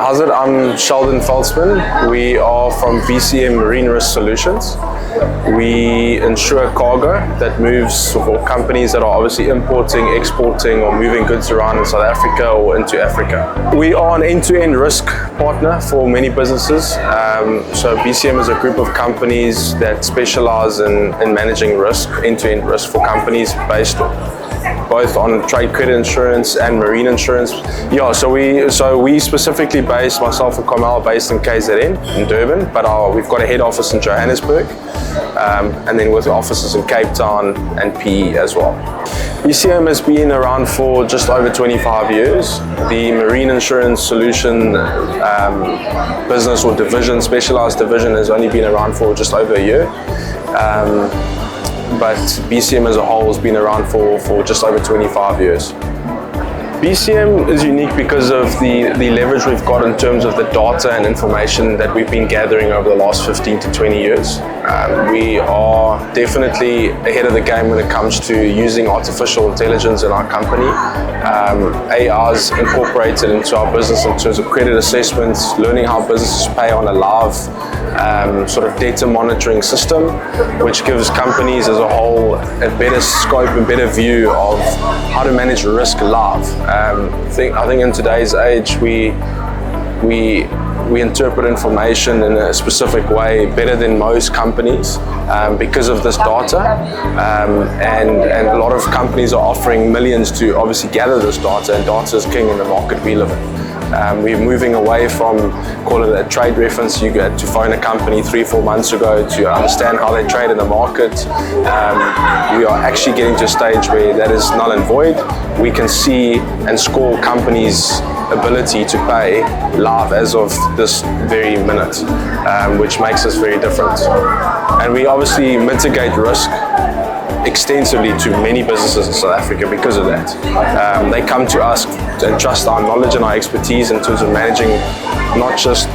How's it? I'm Sheldon Feltzman. We are from BCM Marine Risk Solutions. We insure cargo that moves for companies that are obviously importing, exporting, or moving goods around in South Africa or into Africa. We are an end-to-end risk partner for many businesses. So BCM is a group of companies that specialize in managing risk, end-to-end risk for companies based both on trade credit insurance and marine insurance. Yeah, so we specifically based, myself and Carmel, based in KZN, in Durban, but we've got a head office in Johannesburg, and then with offices in Cape Town and PE as well. BCM has been around for just over 25 years. The marine insurance solution business or division, specialized division, has only been around for just over a year. But BCM as a whole has been around for just over 25 years. BCM is unique because of the leverage we've got in terms of the data and information that we've been gathering over the last 15 to 20 years. We are definitely ahead of the game when it comes to using artificial intelligence in our company. AI is incorporated into our business in terms of credit assessments, learning how businesses pay on a live sort of data monitoring system, which gives companies as a whole a better scope and better view of how to manage risk live. I think in today's age we interpret information in a specific way better than most companies because of this data, and a lot of companies are offering millions to obviously gather this data, and data is king in the market we live in. We're moving away from, call it a trade reference. You get to phone a company 3-4 months ago to understand how they trade in the market. We are actually getting to a stage where that is null and void. We can see and score companies' ability to pay live as of this very minute, which makes us very different. And we obviously mitigate risk extensively to many businesses in South Africa because of that. They come to us and trust our knowledge and our expertise in terms of managing not just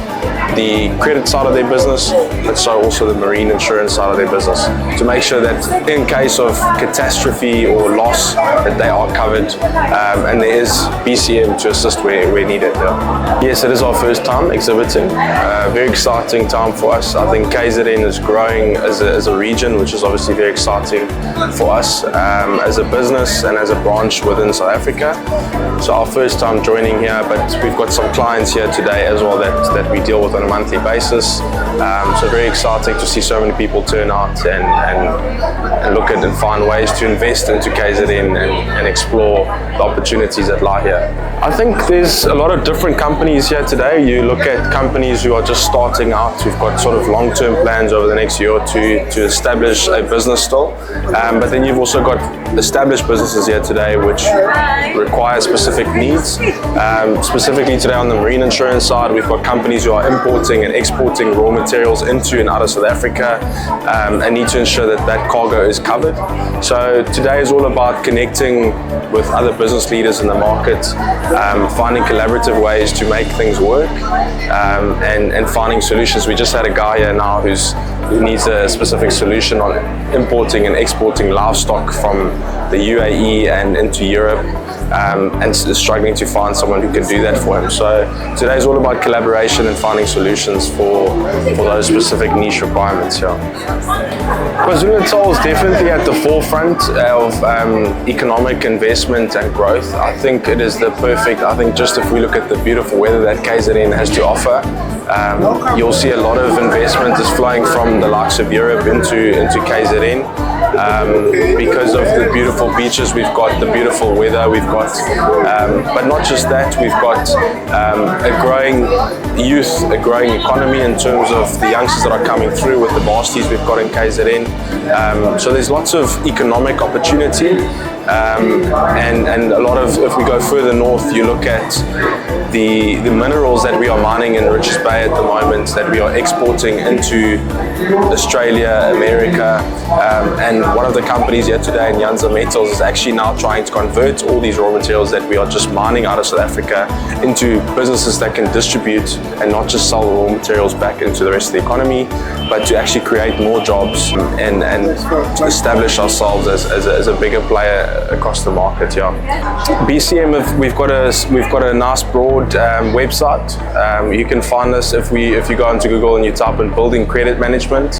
the credit side of their business, but so also the marine insurance side of their business, to make sure that in case of catastrophe or loss that they are covered, and there is BCM to assist where needed. Yes, it is our first time exhibiting. Very exciting time for us. I think KZN is growing as a region, which is obviously very exciting for us as a business and as a branch within South Africa. So our first time joining here, but we've got some clients here today as well that we deal with on a monthly basis. So very exciting to see so many people turn out and look at and find ways to invest into KZN and explore the opportunities that lie here. I think there's a lot of different companies here today. You look at companies who are just starting out, who've got sort of long-term plans over the next year or two to establish a business still. But then you've also got established businesses here today which require specific needs. Specifically today on the marine insurance side, we've got companies who are importing and exporting raw materials into and out of South Africa and need to ensure that that cargo is covered. So today is all about connecting with other business leaders in the market, finding collaborative ways to make things work, and finding solutions. We just had a guy here now who needs a specific solution on importing and exporting livestock from the UAE and into Europe, and is struggling to find someone who can do that for him. So today is all about collaboration and finding solutions for those specific niche requirements. KwaZulu-Natal is definitely at the forefront of economic investment and growth. I think it is the perfect, just if we look at the beautiful weather that KZN has to offer, you'll see a lot of investment is flowing from the likes of Europe into KZN. Because of the beautiful beaches we've got, the beautiful weather we've got, but not just that, we've got a growing youth, a growing economy in terms of the youngsters that are coming through with the varsities we've got in KZN. So there's lots of economic opportunity, and a lot of, if we go further north, you look at the minerals that we are mining in Richards Bay at the moment, that we are exporting into Australia, America, and one of the companies here today in Nyanza Metals is actually now trying to convert all these raw materials that we are just mining out of South Africa into businesses that can distribute and not just sell the raw materials back into the rest of the economy, but to actually create more jobs and establish ourselves as a bigger player across the market. Yeah, BCM, we've got a nice broad website. You can find us if you go into Google and you type in building credit management.